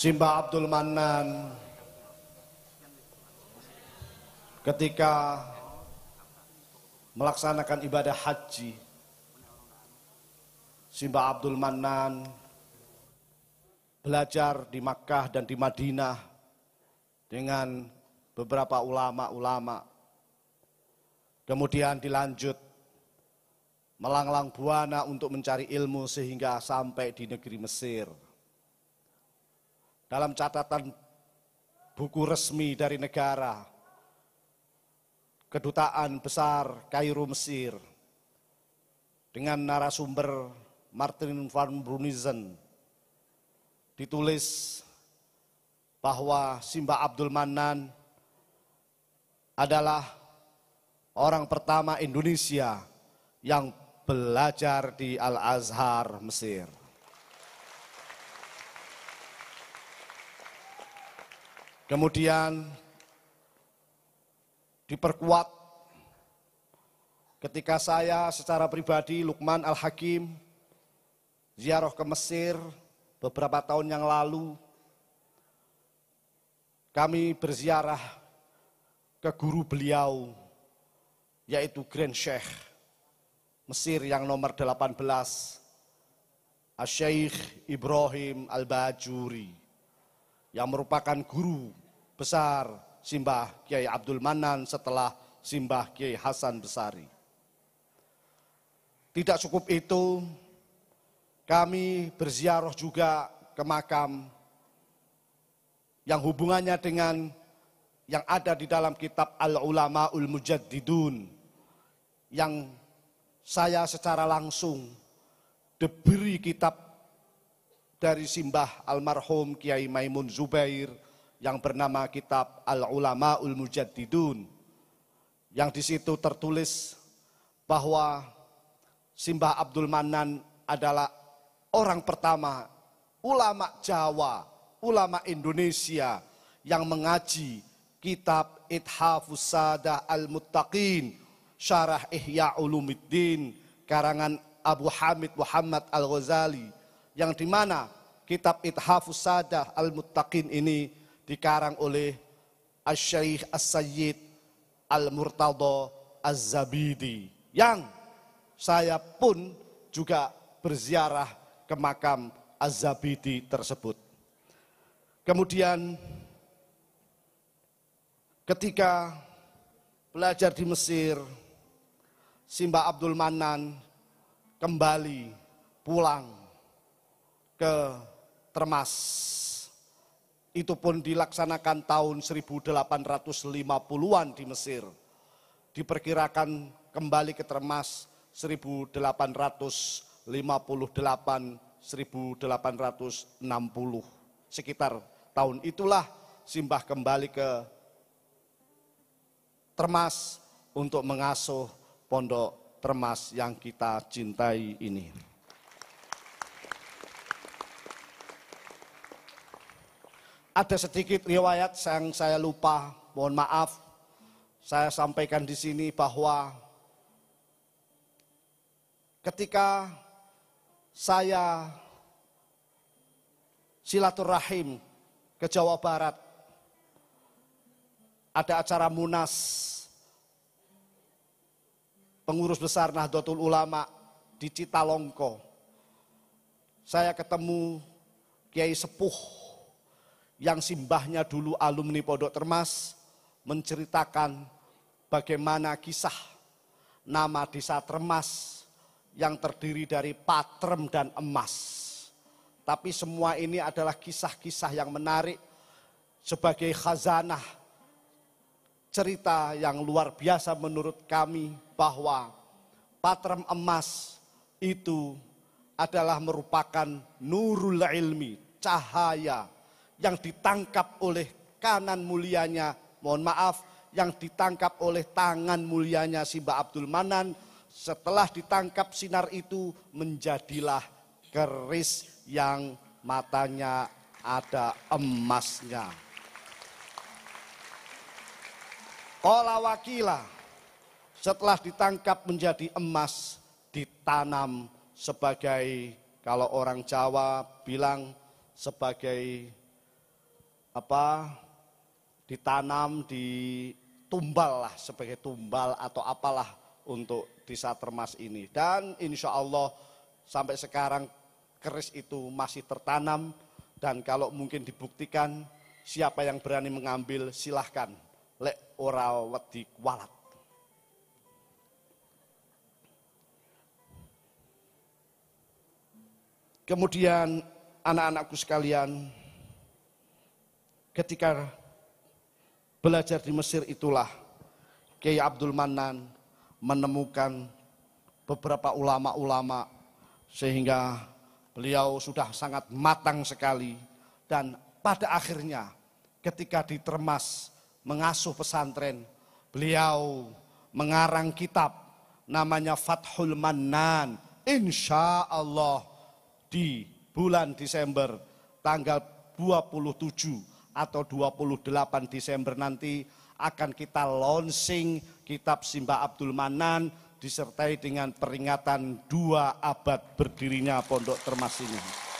Simbah Abdul Mannan ketika melaksanakan ibadah haji, Simbah Abdul Mannan belajar di Makkah dan di Madinah dengan beberapa ulama-ulama. Kemudian dilanjut melanglang buana untuk mencari ilmu sehingga sampai di negeri Mesir. Dalam catatan buku resmi dari negara, Kedutaan Besar Kairo Mesir, dengan narasumber Martin van Brunizen, ditulis bahwa Simbah Abdul Mannan adalah orang pertama Indonesia yang belajar di Al-Azhar Mesir. Kemudian diperkuat ketika saya secara pribadi, Lukman Al-Hakim, ziarah ke Mesir beberapa tahun yang lalu. Kami berziarah ke guru beliau, yaitu Grand Sheikh Mesir yang nomor 18, Asy-Syaikh Ibrahim Al-Bajuri, yang merupakan guru besar Simbah Kiai Abdul Mannan setelah Simbah Kiai Hasan Besari. Tidak cukup itu, kami berziarah juga ke makam yang hubungannya dengan yang ada di dalam kitab Al-Ulama'ul Mujaddidun, yang saya secara langsung diberi kitab dari Simbah almarhum Kiai Maimun Zubair yang bernama kitab Al-Ulama'ul Mujaddidun, yang di situ tertulis bahwa Simbah Abdul Mannan adalah orang pertama ulama Jawa, ulama Indonesia yang mengaji kitab Ithafus Sadah Al-Muttaqin, Syarah Ihya Ulumuddin, karangan Abu Hamid Muhammad Al-Ghazali, yang dimana kitab Ithafus Sadah Al-Muttaqin ini dikarang oleh Asy-Syaikh As-Sayyid Al-Murtadha Az-Zabidi, yang saya pun juga berziarah ke makam Az-Zabidi tersebut. Kemudian ketika belajar di Mesir, Simbah Abdul Mannan kembali pulang ke Termas. Itu pun dilaksanakan tahun 1850-an di Mesir. Diperkirakan kembali ke Termas 1858-1860. Sekitar tahun itulah Simbah kembali ke Termas untuk mengasuh pondok Termas yang kita cintai ini. Ada sedikit riwayat yang saya lupa, mohon maaf. Saya sampaikan di sini bahwa ketika saya silaturahim ke Jawa Barat, ada acara Munas pengurus besar Nahdlatul Ulama di Citalongko. Saya ketemu Kiai Sepuh yang simbahnya dulu alumni Pondok Termas, menceritakan bagaimana kisah nama desa Termas yang terdiri dari patrem dan emas. Tapi semua ini adalah kisah-kisah yang menarik sebagai khazanah cerita yang luar biasa menurut kami, bahwa patrem emas itu adalah merupakan nurul ilmi, cahaya yang ditangkap oleh kanan mulianya, mohon maaf, yang ditangkap oleh tangan mulianya Simbah Abdul Mannan. Setelah ditangkap sinar itu, menjadilah keris yang matanya ada emasnya. Qala wakila, setelah ditangkap menjadi emas, ditanam sebagai, kalau orang Jawa bilang, sebagai ditanam, ditumbal lah sebagai tumbal atau apalah untuk desa Termas ini. Dan insya Allah sampai sekarang keris itu masih tertanam, dan kalau mungkin dibuktikan siapa yang berani mengambil silahkan, lek ora wedi kualat. Kemudian anak-anakku sekalian, ketika belajar di Mesir itulah Kiai Abdul Manan menemukan beberapa ulama-ulama sehingga beliau sudah sangat matang sekali, dan pada akhirnya ketika di Termas mengasuh pesantren, beliau mengarang kitab namanya Fathul Manan. Insya Allah di bulan Desember tanggal 27 atau 28 Desember nanti akan kita launching kitab Simbah Abdul Manan disertai dengan peringatan 2 abad berdirinya Pondok Termas ini.